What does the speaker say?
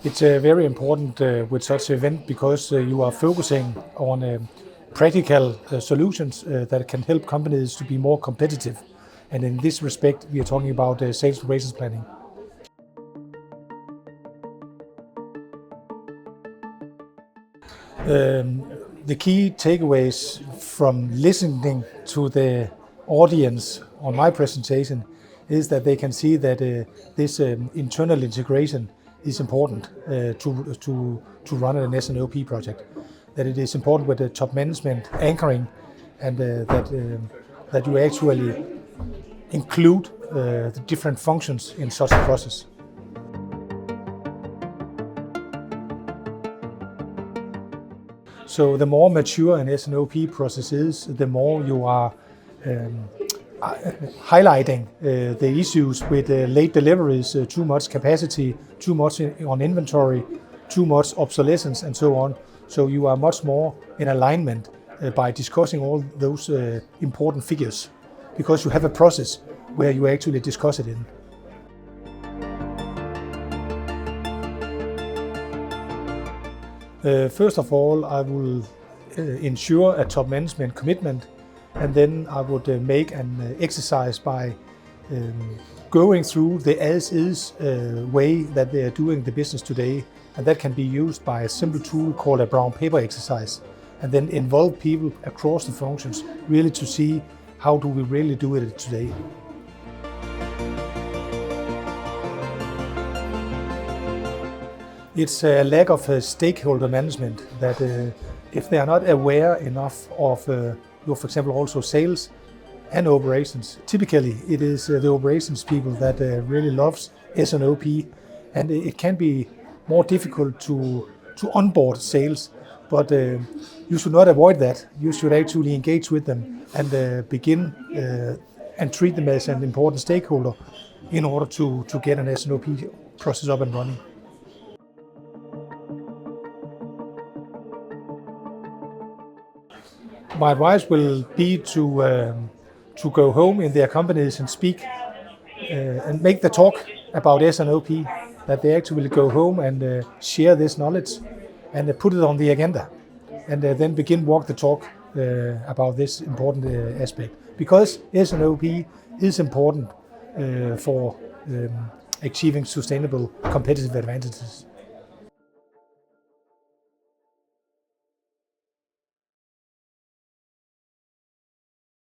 It's very important with such an event because you are focusing on practical solutions that can help companies to be more competitive. And in this respect, we are talking about sales operations planning. The key takeaways from listening to the audience on my presentation is that they can see that this internal integration is important to run an S&OP project. That it is important with the top management anchoring, and that you actually include the different functions in such a process. So the more mature an S&OP process is, the more you are highlighting the issues with late deliveries, too much capacity, too much on inventory, too much obsolescence, and so on. So you are much more in alignment by discussing all those important figures, because you have a process where you actually discuss it in. First of all, I will ensure a top management commitment, and then I would make an exercise by going through the as-is way that they are doing the business today, and that can be used by a simple tool called a brown paper exercise, and then involve people across the functions really to see how do we really do it today. It's a lack of stakeholder management that if they are not aware enough of, for example, also sales and operations. Typically, it is the operations people that really loves S&OP, and it can be more difficult to onboard sales. But you should not avoid that. You should actually engage with them and begin and treat them as an important stakeholder in order to get an S&OP process up and running. My advice will be to go home in their companies and speak and make the talk about S&OP, that they actually will go home and share this knowledge and put it on the agenda, and then begin walk the talk about this important aspect, because S&OP is important for achieving sustainable competitive advantages.